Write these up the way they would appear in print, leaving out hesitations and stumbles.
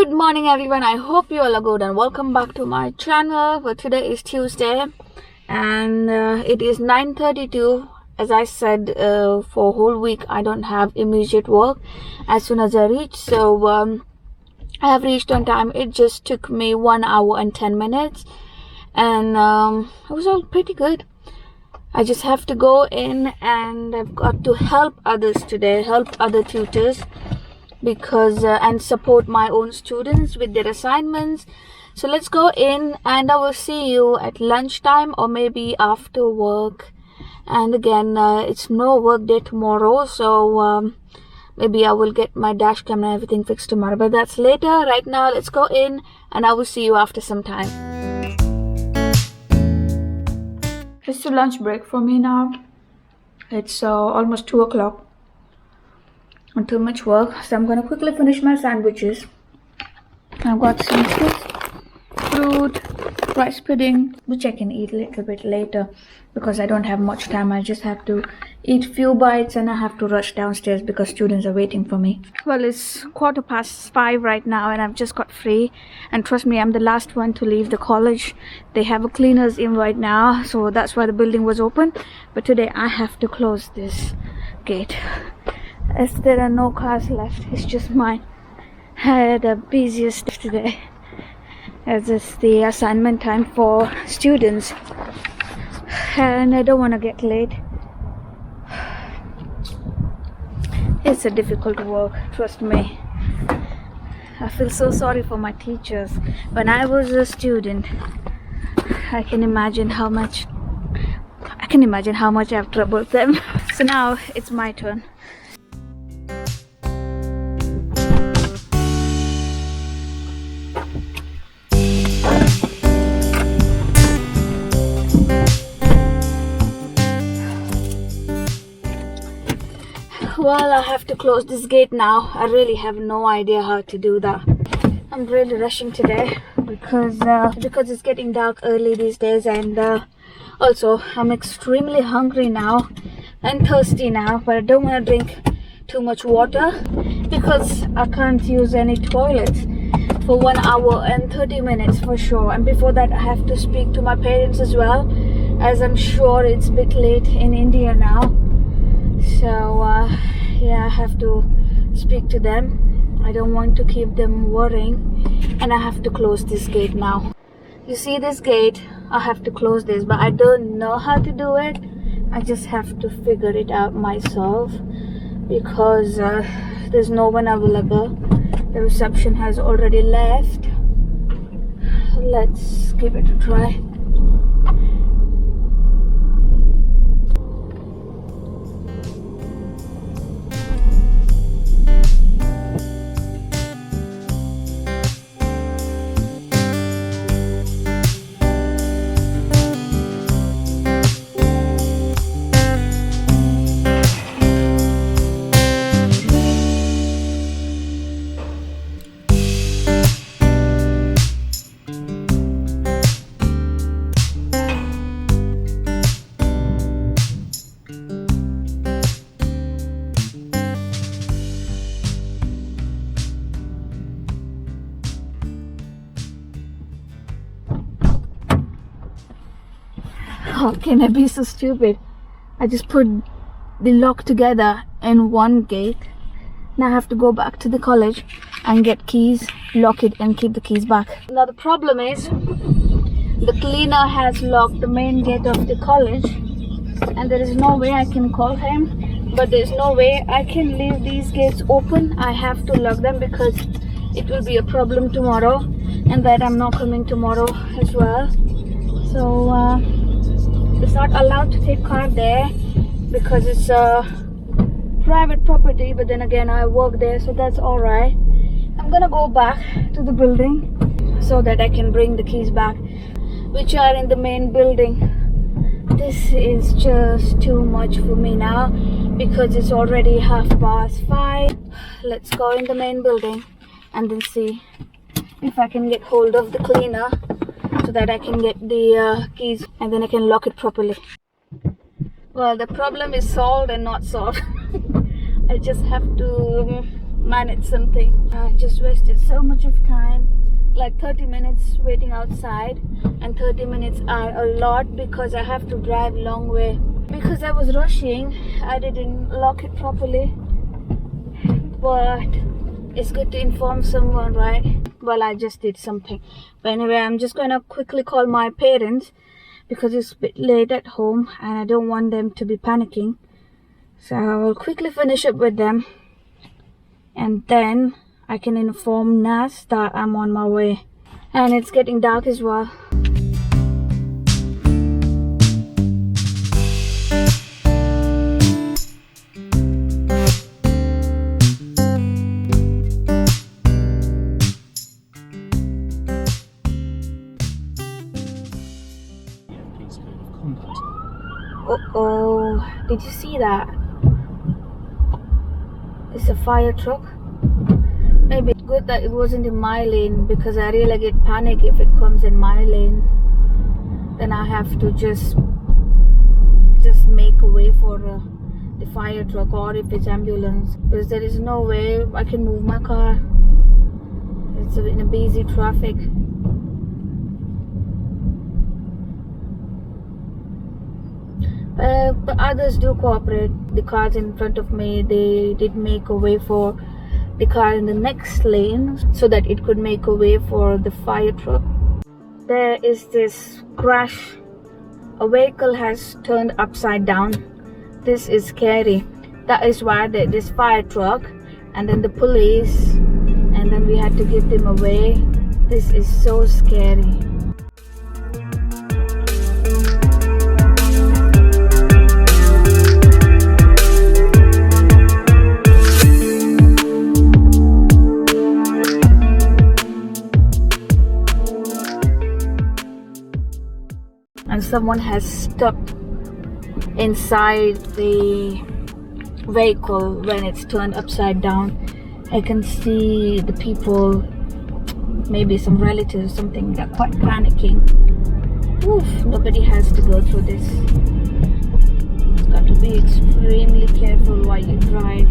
Good morning everyone, I hope you all are good and welcome back to my channel. Well, today is Tuesday and it is 9:32. As I said, for a whole week I don't have immediate work as soon as I reach, so I have reached on time. It just took me 1 hour and 10 minutes and it was all pretty good. I just have to go in and I've got to help others today, help other tutors, because and support my own students with their assignments. So let's go in and I will see you at lunchtime or maybe after work. And again, it's no work day tomorrow, so maybe I will get my dash cam and everything fixed tomorrow, but that's later. Right now let's go in and I will see you after some time. It's a lunch break for me now. It's almost 2 o'clock. Not too much work, so I'm gonna quickly finish my sandwiches. I've got some fruit, rice pudding, which I can eat a little bit later because I don't have much time. I just have to eat few bites and I have to rush downstairs because students are waiting for me. Well, it's 5:15 right now and I've just got free, and trust me, I'm the last one to leave the college. They have a cleaners in right now, so that's why the building was open, but today I have to close this gate as there are no cars left. It's just mine. I had the busiest day today as it's the assignment time for students and I don't want to get late. It's a difficult work, trust me. I feel so sorry for my teachers. When I was a student, I can imagine how much I've troubled them. So now it's my turn. Well, I have to close this gate now. I really have no idea how to do that. I'm really rushing today because it's getting dark early these days, and also I'm extremely hungry now and thirsty now, but I don't want to drink too much water because I can't use any toilets for 1 hour and 30 minutes for sure. And before that I have to speak to my parents as well, as I'm sure it's a bit late in India now. So yeah, I have to speak to them. I don't want to keep them worrying, and I have to close this gate now. You see this gate? I have to close this, but I don't know how to do it. I just have to figure it out myself because there's no one available. The reception has already left. Let's give it a try. How can I be so stupid? I just put the lock together in one gate. Now I have to go back to the college and get keys, lock it and keep the keys back. Now the problem is the cleaner has locked the main gate of the college and there is no way I can call him, but there's no way I can leave these gates open. I have to lock them because it will be a problem tomorrow, and that I'm not coming tomorrow as well. So it's not allowed to take car there because it's a private property, but then again I work there, so that's alright. I'm gonna go back to the building so that I can bring the keys back, which are in the main building. This is just too much for me now because it's already 5:30. Let's go in the main building and then see if I can get hold of the cleaner so that I can get the keys and then I can lock it properly. Well, the problem is solved and not solved. I just have to manage something. I just wasted so much of time, like 30 minutes waiting outside, and 30 minutes are a lot because I have to drive long way. Because I was rushing, I didn't lock it properly, but it's good to inform someone, right? Well, I just did something. But anyway, I'm just gonna quickly call my parents because it's a bit late at home and I don't want them to be panicking. So I will quickly finish up with them and then I can inform Nas that I'm on my way. And it's getting dark as well. Uh-oh, did you see that? It's a fire truck. Maybe it's good that it wasn't in my lane because I really get panic if it comes in my lane. Then I have to just make a way for the fire truck, or if it's ambulance, because there is no way I can move my car. It's in a busy traffic. But others do cooperate. The cars in front of me, they did make a way for the car in the next lane so that it could make a way for the fire truck. There is this crash. A vehicle has turned upside down. This is scary. That is why this fire truck and then the police, and then we had to give them away. This is so scary. And someone has stepped inside the vehicle when it's turned upside down. I can see the people, maybe some relatives, something, they're quite panicking. Oof, nobody has to go through this. Got to be extremely careful while you drive.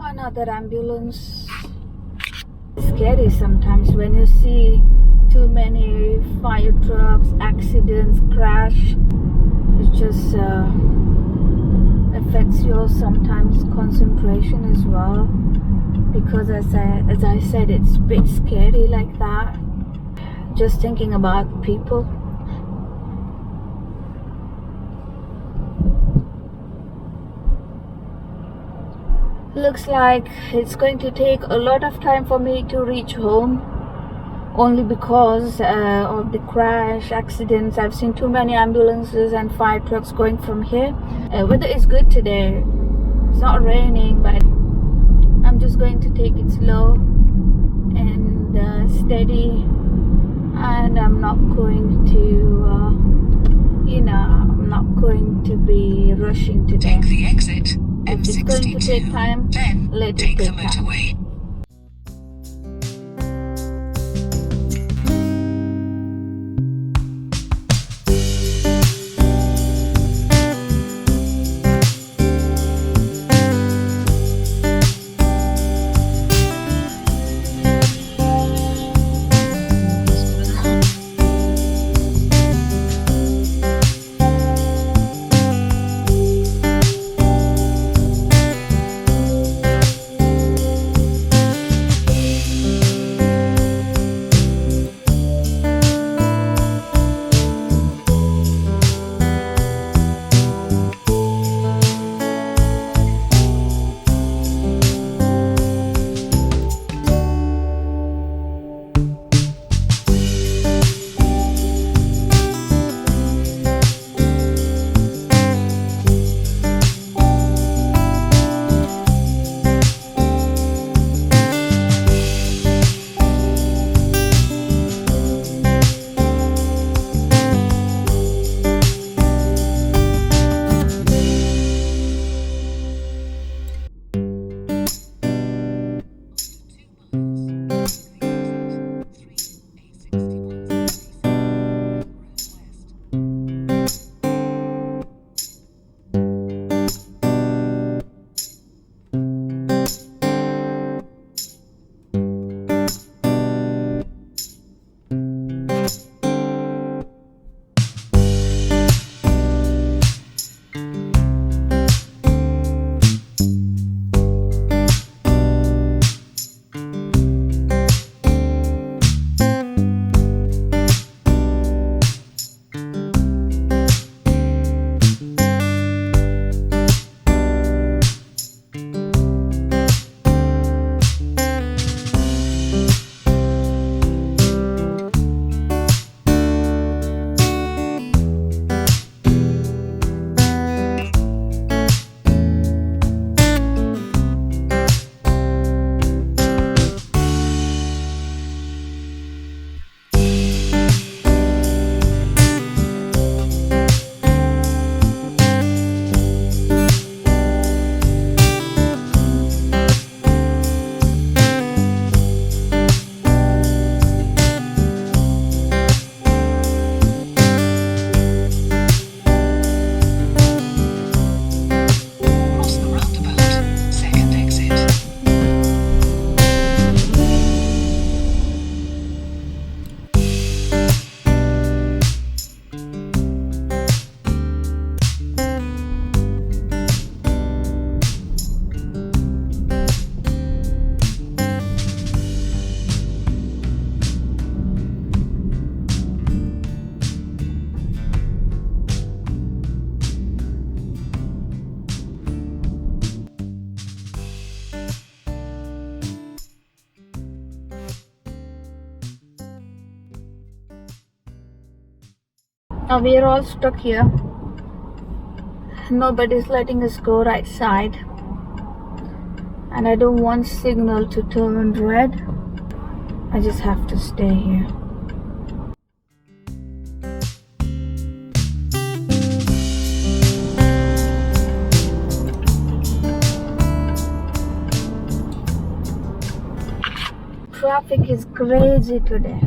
Another ambulance. It's scary sometimes when you see too many fire trucks, accidents, crash. It just affects your sometimes concentration as well, because as I said, it's a bit scary like that, just thinking about people. Looks like it's going to take a lot of time for me to reach home, only because of the crash, accidents. I've seen too many ambulances and fire trucks going from here. Weather is good today. It's not raining, but I'm just going to take it slow and steady, and I'm not going to I'm not going to be rushing today. Take the exit. If it's going to take time, then let it take the take time. motorway. We are all stuck here. Nobody's letting us go right side. And I don't want signal to turn red. I just have to stay here. Traffic is crazy today.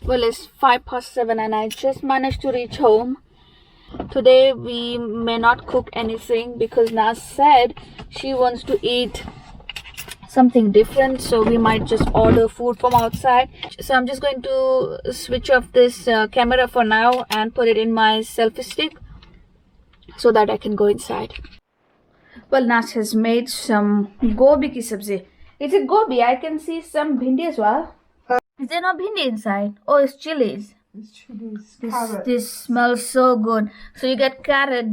Well, it's 7:05 and I just managed to reach home. Today we may not cook anything because Naz said she wants to eat something different, so we might just order food from outside. So I'm just going to switch off this camera for now and put it in my selfie stick so that I can go inside. Well, Naz has made some gobi ki sabzi. Is it gobi? I can see some bhindi as well. Is there no bhindi inside? Oh, it's chilies. It's chilies, This smells so good. So you get carrot,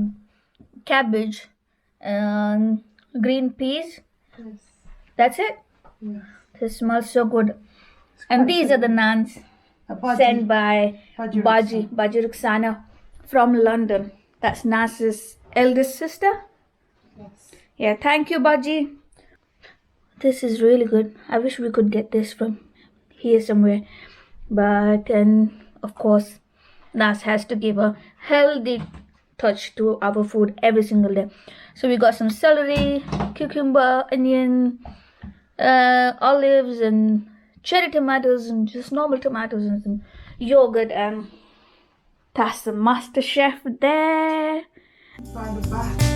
cabbage, green peas. Yes. That's it? Yes. This smells so good. And these are the naans sent by Baji Rukhsana from London. That's Nas's eldest sister. Yes. Yeah, thank you, Baji. This is really good. I wish we could get this from here somewhere. But of course, Nas has to give a healthy touch to our food every single day. So we got some celery, cucumber, onion, olives and cherry tomatoes and just normal tomatoes and some yogurt, and that's the master chef there. By the back.